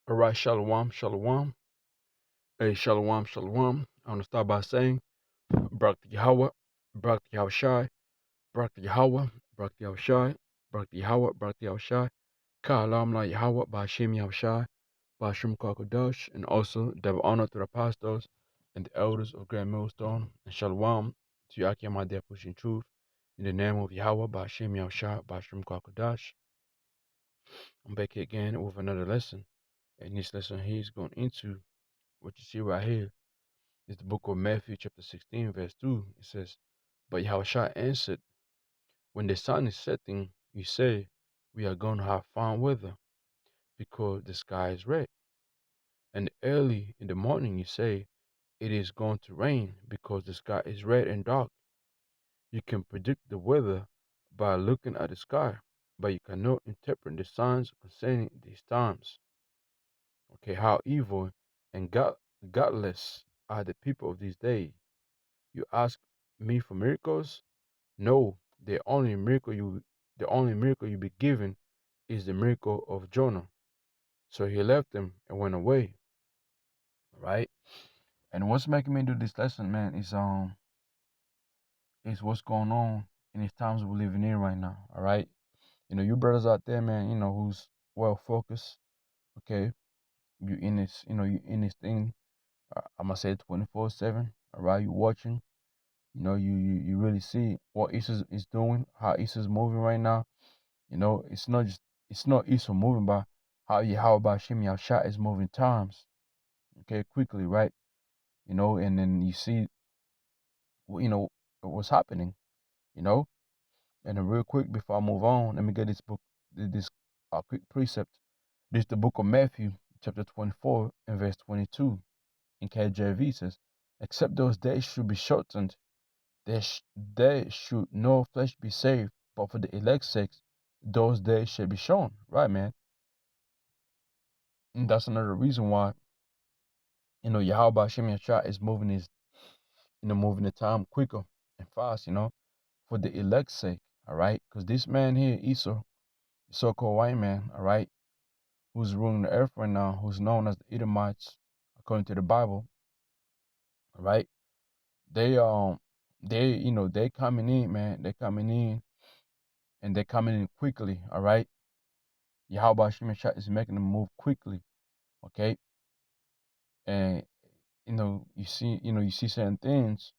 All right, shalom, shalom. Hey, shalom, shalom. I want to start by saying, Barak to Yahweh, Barak to Yahushai, Barak to Yahweh, Barak to Yahushai, Barak to Yahweh, Barak to Yahushai, Ka'alam la Yahweh, Ba'ashem Yahushai, Ba'ashem Kwakadosh, and also double honor to the apostles and the elders of Grand Millstone, and shalom to Yakim, my dear pushing truth, in the name of Yahweh, Ba'ashem Yahushai, Ba'ashem Kwakadosh. I'm back here again with another lesson, and this lesson here is going into what you see right here. It's the book of Matthew, chapter 16, verse 2. It says, But Yahushua answered, When the sun is setting, you say, We are going to have fine weather, because the sky is red. And early in the morning, you say, It is going to rain, because the sky is red and dark. You can predict the weather by looking at the sky, but you cannot interpret the signs concerning these times. Okay, how evil and godless are the people of these days. You ask me for miracles? No, the only miracle you be given is the miracle of Jonah. So he left them and went away. Right? And what's making me do this lesson, man, is what's going on in these times we're living in right now. All right. You brothers out there, man, who's well focused, okay. You in this thing, I'm gonna say 24/7. All right, you watching. You really see what Esau is doing, how Esau's moving right now. It's not Esau moving, but how about Shem Yahshua is moving times, okay, quickly, right? And then you see, what's happening, you know. And then real quick before I move on, let me get this book, this quick precept. This is the book of Matthew, chapter 24 and verse 22. In KJV says, "Except those days should be shortened, there should no flesh be saved, but for the elect's sake, those days should be shown." Right, man. And that's another reason why, Yahweh Hashem Yahshua is moving the time quicker and fast, for the elect's sake, all right? Because this man here, Esau, the so-called white man, all right, who's ruling the earth right now, who's known as the Edomites, according to the Bible, all right? They coming in, man. They're coming in, and they're coming in quickly, all right? Yahweh Hashem Yahshua is making them move quickly, okay? And you see certain things.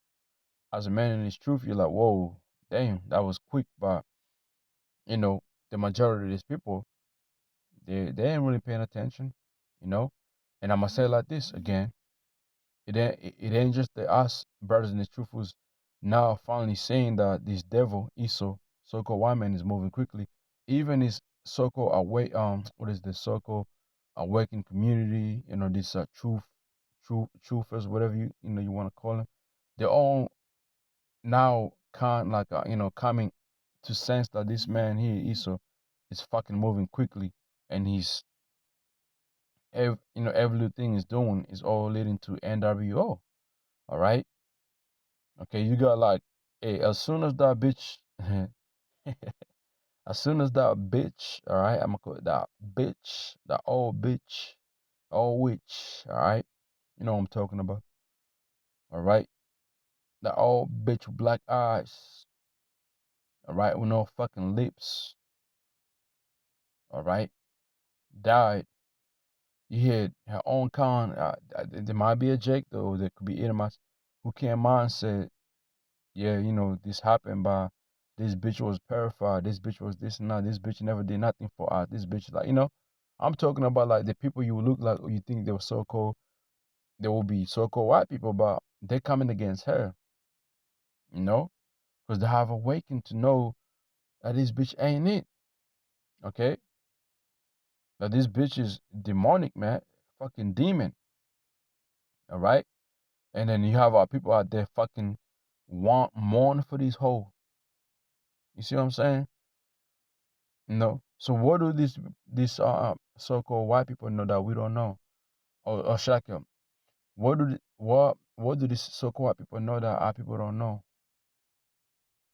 As a man in his truth, you're like, whoa, damn, that was quick. But the majority of these people, they ain't really paying attention, you know. And I'm gonna say it like this again: it ain't just the us brothers in the truth who's now finally saying that this devil Esau, so-called white man, is moving quickly. Even his so-called what is the so-called awakened community, this truthers, whatever you want to call them, they're all now kind like coming to sense that this man here Esau is fucking moving quickly, and every little thing he's doing is all leading to NWO. All right, okay, you got like, hey, as soon as that bitch, as soon as that bitch, all right, I'm gonna call it that bitch, that old bitch, old witch, all right, you know what I'm talking about, all right, that old bitch with black eyes, all right, with no fucking lips, all right, died. You had her own con. There might be a Jake though. There could be Edomites who can't mind said, yeah, this happened by this bitch was purified. This bitch was this and that. This bitch never did nothing for us. This bitch like I'm talking about like the people you look like or you think they were so called. They will be so called white people, but they're coming against her. Because they have awakened to know that this bitch ain't it. Okay, that this bitch is demonic, man, fucking demon. All right. And then you have our people out there fucking mourn for these hoes. You see what I'm saying? No. So what do these so-called white people know that we don't know? Or Shaka, what do these so-called white people know that our people don't know?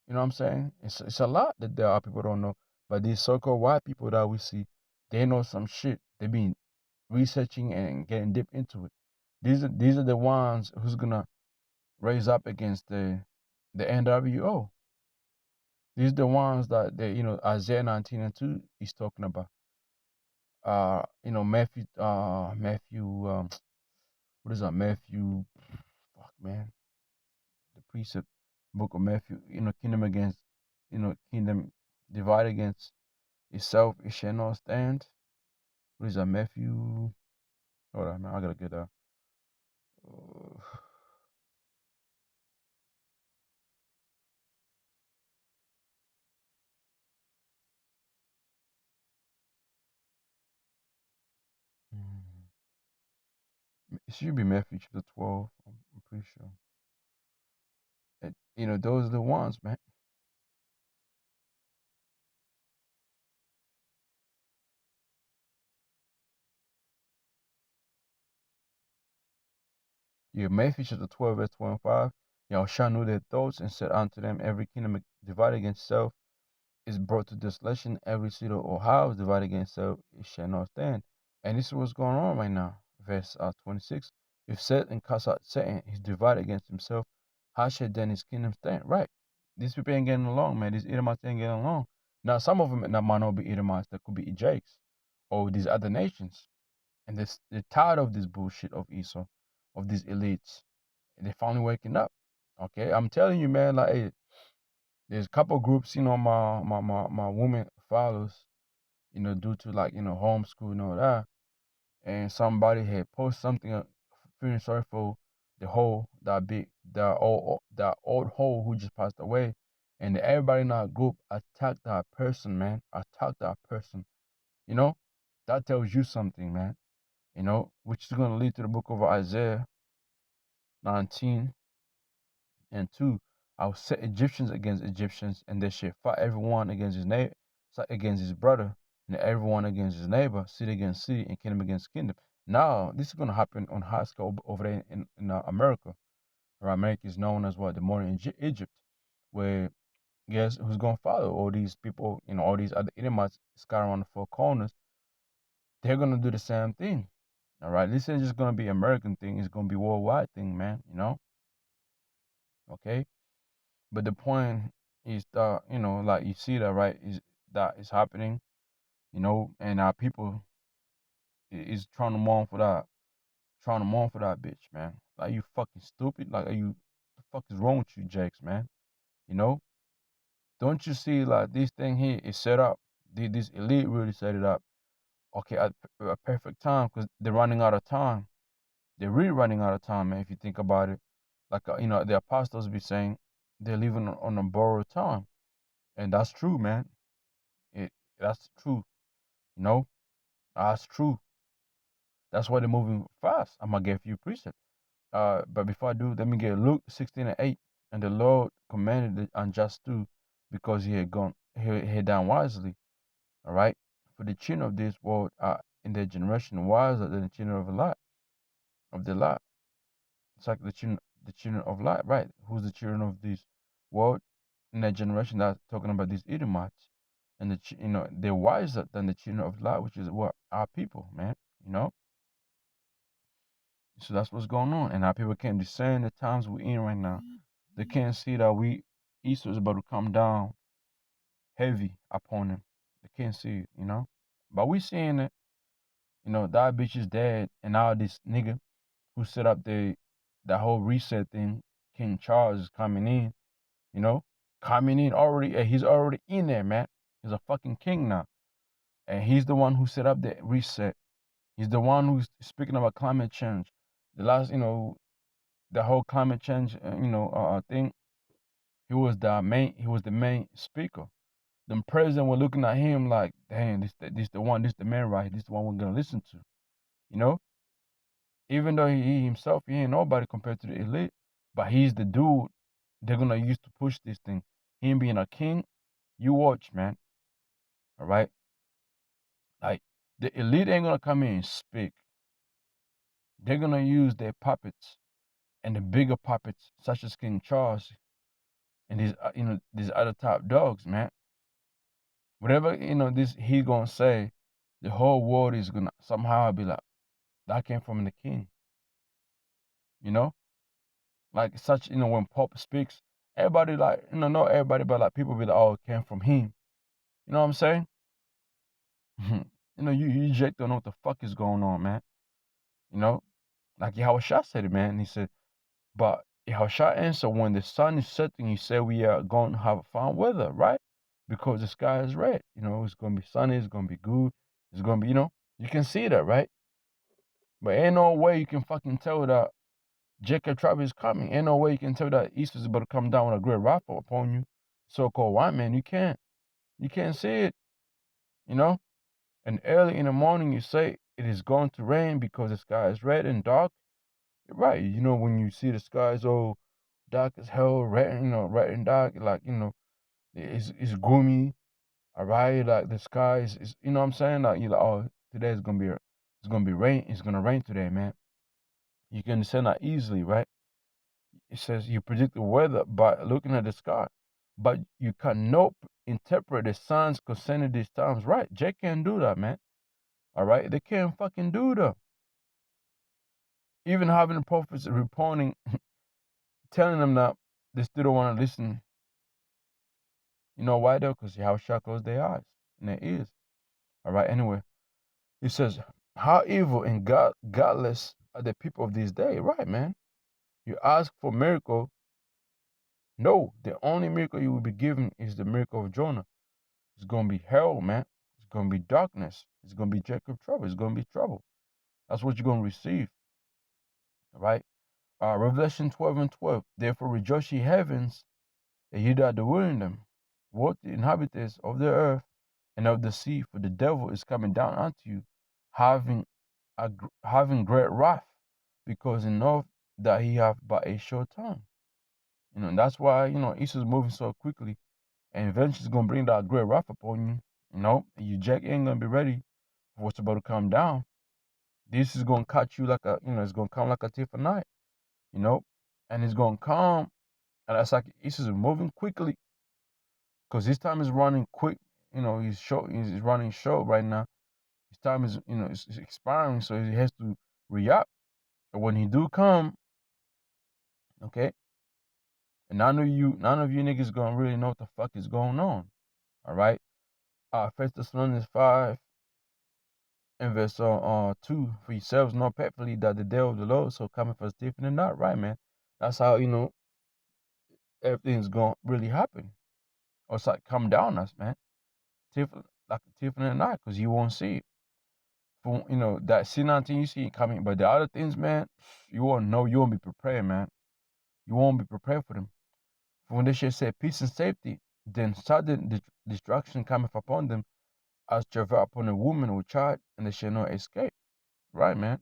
You know what I'm saying? It's a lot that our people don't know. But these so-called white people that we see, they know some shit. researching and getting deep into it. These are the ones who's gonna raise up against the NWO. These are the ones that Isaiah 19:2 is talking about. Matthew, what is that? Matthew, fuck man, the precept book of Matthew. Kingdom divided against itself, it shall not stand. What is that? Matthew. Hold on, man. I gotta get that. Uh, mm, it should be Matthew chapter 12. I'm pretty sure. Those are the ones, man. Yeah, Matthew chapter 12, verse 25. Y'all shall know their thoughts and said unto them, every kingdom divided against itself is brought to desolation. Every city or house divided against itself, it shall not stand. And this is what's going on right now. Verse 26. If Satan cast out Satan, he's divided against himself. How shall then his kingdom stand? Right. These people ain't getting along, man. These Edomites ain't getting along. Now, some of them might not be Edomites. That could be Jakes or these other nations. And they're tired of this bullshit of Esau, of these elites. And they're finally waking up. Okay, I'm telling you, man. Like, hey, there's a couple groups, my woman follows, due to like homeschool and all that. And somebody had posted something, feeling sorry for the hole that old hole who just passed away, and everybody in our group attacked that person, man. Attacked that person. You know, that tells you something, man. Which is going to lead to the book of Isaiah 19:2. I will set Egyptians against Egyptians, and they shall fight everyone against his neighbor, against his brother, and everyone against his neighbor, city against city, and kingdom against kingdom. Now, this is going to happen on high scale over there in America. Or America is known as what? The modern Egypt, where guess who's going to follow all these people, all these other Edomites scattered around the four corners. They're going to do the same thing. All right, this ain't just going to be American thing. It's going to be worldwide thing, man. Okay. But the point is that, like you see that, right, is that is happening, and our people is trying to mourn for that bitch, man. Like, you fucking stupid. Like, the fuck is wrong with you, Jakes, man? You know? Don't you see, like, this thing here is set up? This elite really set it up. Okay, at a perfect time, because they're running out of time. They're really running out of time, man, if you think about it. Like, the apostles be saying they're living on a borrowed time. And that's true, man. It that's true. You know, that's true. That's why they're moving fast. I'm gonna give you a precept. But before I do, let me get Luke 16:8. And the Lord commanded the unjust too, because he had done wisely. All right. For the children of this world are in their generation wiser than the children of the light. It's like the children of light, right? Who's the children of this world in that generation? That's talking about these Edomites, and they're wiser than the children of light, which is what our people, man. You know, so that's what's going on, and our people can't discern the times we're in right now. They can't see that Esau is about to come down heavy upon them. They can't see it, but we seeing it. That bitch is dead, and now this nigga who set up that whole reset thing, King Charles is coming in. You know, coming in already. He's already in there, man. He's a fucking king now, and he's the one who set up the reset. He's the one who's speaking about climate change. The last, the whole climate change, thing. He was the main speaker. The president were looking at him like, damn, this the one, this the man right. This the one we're gonna listen to. You know, even though he himself, he ain't nobody compared to the elite, but he's the dude they're gonna use to push this thing. Him being a king, you watch, man. All right, like the elite ain't gonna come in and speak. They're gonna use their puppets and the bigger puppets, such as King Charles and these other top dogs, man. Whatever this he gonna say, the whole world is gonna somehow be like, That came from the king. You know, like such. When Pope speaks, everybody like not everybody, but like people be like, oh, it came from him. You know what I'm saying? You Jake don't know what the fuck is going on, man. You know, like Yahushua said it, man. He said, but Yahushua answered, when the sun is setting, he said we are going to have fine weather, right? Because the sky is red. It's going to be sunny. It's going to be good. It's going to be, you can see that, right? But ain't no way you can fucking tell that Jacob trouble is coming. Ain't no way you can tell that Easter is about to come down with a great wrath upon you, so-called white man. You can't. You can't see it, you know? And early in the morning, you say it is going to rain because the sky is red and dark. You're right. When you see the sky is all dark as hell, red, red and dark, like, it's gloomy, all right? Like the sky is you know what I'm saying? Like, you're like, oh, today it's gonna be rain. It's gonna rain today, man. You can understand that easily, right? It says you predict the weather by looking at the sky, but you cannot interpret the signs concerning these times, right? Jay can't do that, man. All right, they can't fucking do that. Even having the prophets reporting, telling them that they still don't want to listen. You know why though? Because how shall close their eyes and their ears. All right. Anyway, it says, "How evil and godless are the people of this day?" Right, man. You ask for miracle. No, the only miracle you will be given is the miracle of Jonah. It's gonna be hell, man. It's gonna be darkness. It's gonna be Jacob trouble. It's gonna be trouble. That's what you're gonna receive. All right. Revelation 12:12. Therefore rejoice ye heavens, and ye that dwell in them. What the inhabitants of the earth and of the sea, for the devil is coming down unto you, having having great wrath, because he knoweth that he hath but a short time. And that's why Esau's moving so quickly, and eventually it's gonna bring that great wrath upon you. You Jack ain't gonna be ready for what's about to come down. This is gonna catch you like it's gonna come like a thief of night, you know, and it's gonna come, and that's like Esau's moving quickly, because his time is running quick. He's running short right now. His time is is expiring, so he has to re-up. And when he do come, okay, and none of you niggas gonna really know what the fuck is going on. All right. First Thessalonians 5 and verse 2. For yourselves know perfectly that the day of the Lord so coming for thief in the night. Right, man. That's how everything's gonna really happen. Or it's like come down us, man. Thief, like a thief in the night, because you won't see it. For that C19 you see it coming, but the other things, man, you won't know. You won't be prepared, man. You won't be prepared for them. For when they shall say peace and safety, then sudden destruction cometh upon them, as travail upon a woman with child, and they shall not escape. Right, man.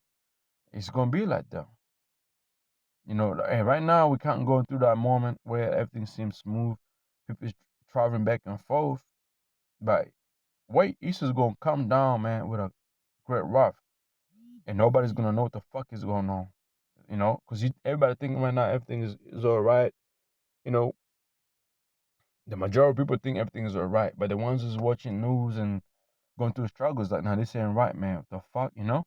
It's gonna be like that. And right now we can't go through that moment where everything seems smooth, people is traveling back and forth. But wait, Easter's gonna come down, man, with a great wrath, and nobody's gonna know what the fuck is going on. Because everybody thinking right now everything is all right. You know, the majority of people think everything is all right, but the ones who's watching news and going through struggles, like, nah, this ain't right, man. What the fuck? And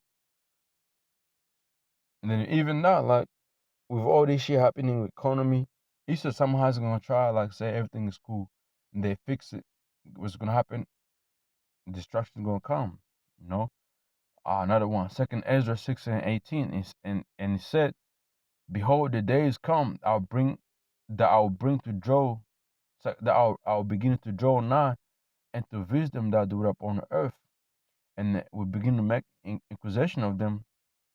then even now, like, with all this shit happening with economy, Easter somehow is gonna try, like, say everything is cool, and they fix it. What's gonna happen? Destruction gonna come. You know. Another one. Second Ezra 6:18 is and it said, "Behold, the days come. I'll bring to draw, that I'll begin to draw nigh, and to visit them that dwell upon the earth, and will begin to make inquisition of them,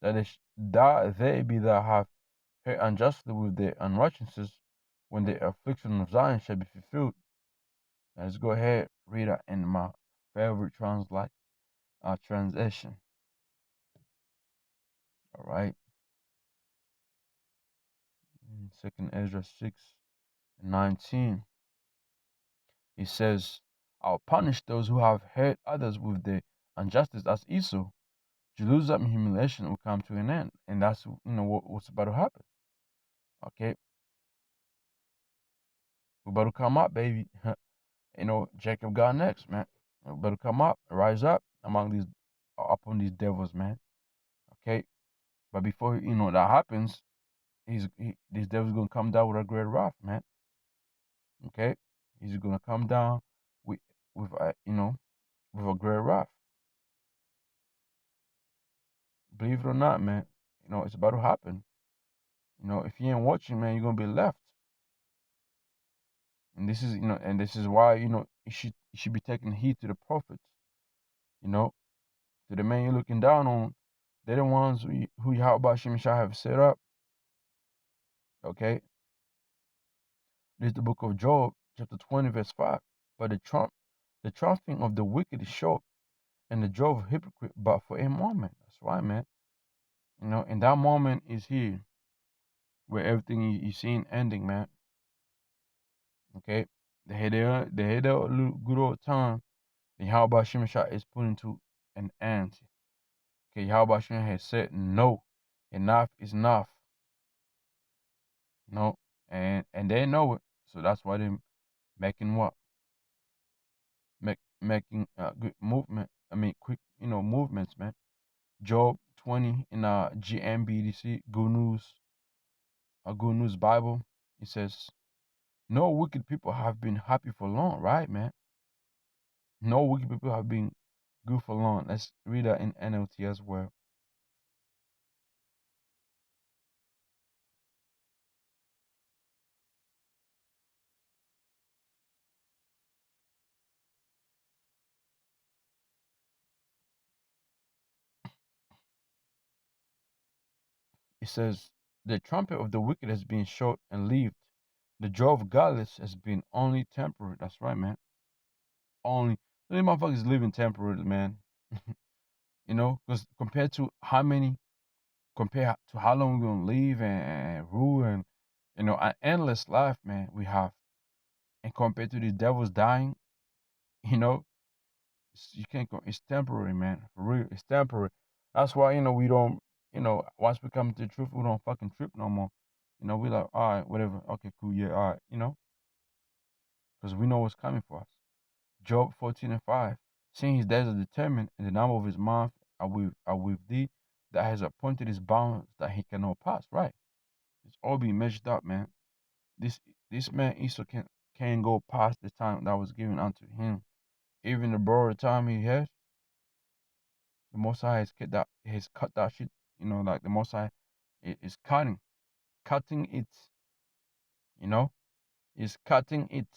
that they be that have heard unjustly with their unrighteousness, when the affliction of Zion shall be fulfilled." Let's go ahead, read it in my favorite translation. All right. Second Ezra 6:19. It says, "I'll punish those who have hurt others with their injustice as Esau. Jerusalem humiliation will come to an end." And that's what's about to happen. Okay. We're about to come up, baby. Jacob got next, man. We're about to come up, rise up among these upon these devils, man. Okay, but before that happens, this devil's gonna come down with a great wrath, man. Okay, he's gonna come down with with a great wrath. Believe it or not, man, it's about to happen. If you ain't watching, man, you're gonna be left. And this is why you should be taking heed to the prophets. You know, to the man you're looking down on. They're the ones who Yahweh Shem Shah have set up. Okay, this is the book of Job, chapter 20, verse 5. But the triumphing of the wicked is short, and the joy of hypocrite but for a moment. That's right, man. And that moment is here, where everything you seen ending, man. Okay, they had a little good old time. And Yahweh Shem Shah is putting to an end. Okay, Yahweh Shem has said no, enough is enough. No, and they know it, so that's why they're making what? Making good movement. I mean, quick, movements, man. Job 20 in GMBDC, Good News Bible. It says, "No wicked people have been happy for long," right, man? No wicked people have been good for long. Let's read that in NLT as well. It says, "The trumpet of the wicked has been short and lived. The joy of godless has been only temporary." That's right, man. Only. These motherfuckers living temporarily, man. Because compare to how long we're gonna live and rule and an endless life, man, we have. And compared to the devils dying, you know, you can't go. It's temporary, man. For real, it's temporary. That's why we don't. Once we come to the truth, we don't fucking trip no more. We like, all right, whatever. Okay, cool, yeah, all right. Because we know what's coming for us. Job 14 and 5. Seeing his days are determined, and the number of his months are with thee, that has appointed his bounds that he cannot pass. Right. It's all being measured up, man. This this man Esau can't go past the time that was given unto him. Even the borrowed time he has, the Most High has cut that shit. Like the Most High is cutting it. You know, is cutting it.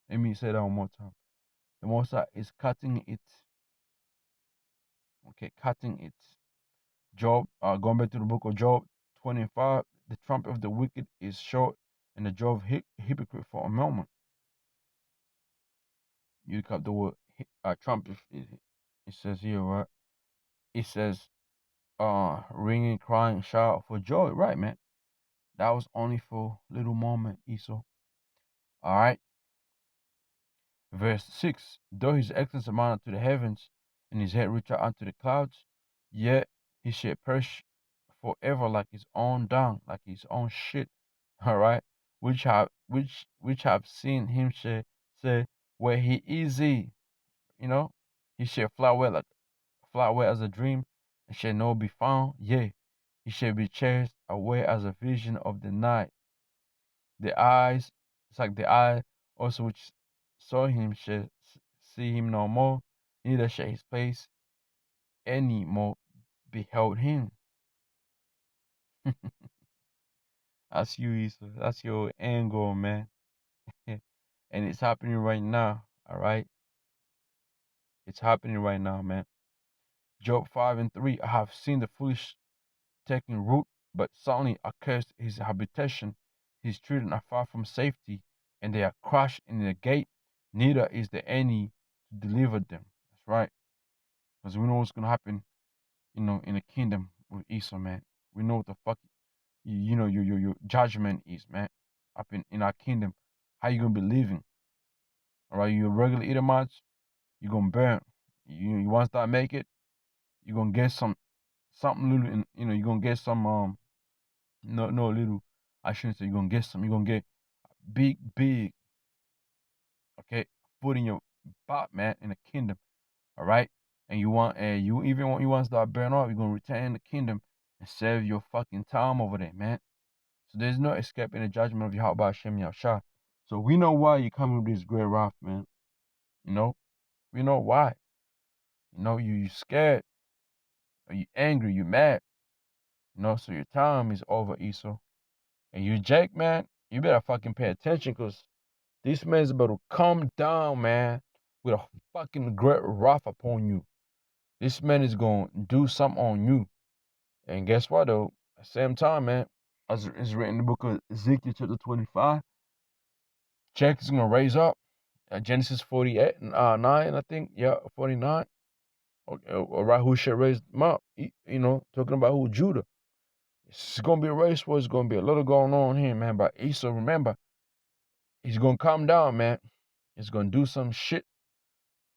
Let me say that one more time. The Most High is cutting it. Okay, cutting it. Job, going back to the book of Job 25, the trumpet of the wicked is short, and the joy of hypocrite for a moment. You look up the word trumpet. It says here, right? It says, ringing, crying, shout for joy, right, man? That was only for little moment, Esau. All right. Verse 6, though his excellence amounted to the heavens, and his head reached out unto the clouds, yet he shall perish forever like his own dung, like his own shit. All right. Which have seen him shall say, where he is he, you know, he shall fly away as a dream, and shall not be found. Yea, he shall be chased away as a vision of the night. The eyes, it's like the eye also which saw him shall see him no more, neither shall his face any more beheld him. That's you, Issa. That's your end goal, man. And it's happening right now, all right? It's happening right now, man. Job 5 and 3, I have seen the foolish taking root, but suddenly accursed his habitation. His children are far from safety, and they are crushed in the gate. Neither is there any to deliver them. That's right. Because we know what's gonna happen, in the kingdom with Esau, man. We know what the fuck your judgment is, man. Up in our kingdom. How you gonna be living? Alright, you regular Edomites, you gonna burn. You once that make it, you gonna get something little and you're gonna get some no little, I shouldn't say you're gonna get some, you're gonna get big, okay, foot in your butt, man, in the kingdom. All right. and you want to start burning off, you're gonna return the kingdom and serve your fucking time over there, man. So there's no escaping the judgment of Yahweh Hashem Yahshua. So we know why you're coming with this great wrath, man. You know, we know why. You know, you scared, or you angry, you mad. You know, so your time is over, Esau. And you Jake, man, you better fucking pay attention, because this man's about to come down, man, with a fucking great wrath upon you. This man is going to do something on you. And guess what, though? At the same time, man, as it's written in the book of Ezekiel chapter 25, Jack is going to raise up. Genesis 48, 9, I think. Yeah, 49. Or right, who should raise them up? You know, talking about who? Judah. It's going to be a race war. It's going to be a little going on here, man. But Esau, remember, he's going to come down, man. He's going to do some shit,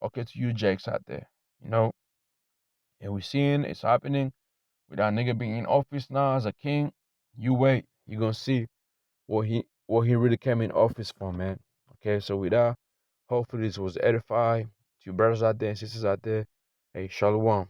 okay, to you Jakes out there. You know, and we're seeing it's happening with that nigga being in office now as a king. You wait. You're going to see what he really came in office for, man. Okay, so with that, hopefully this was edifying to you brothers out there and sisters out there. Hey, shalom.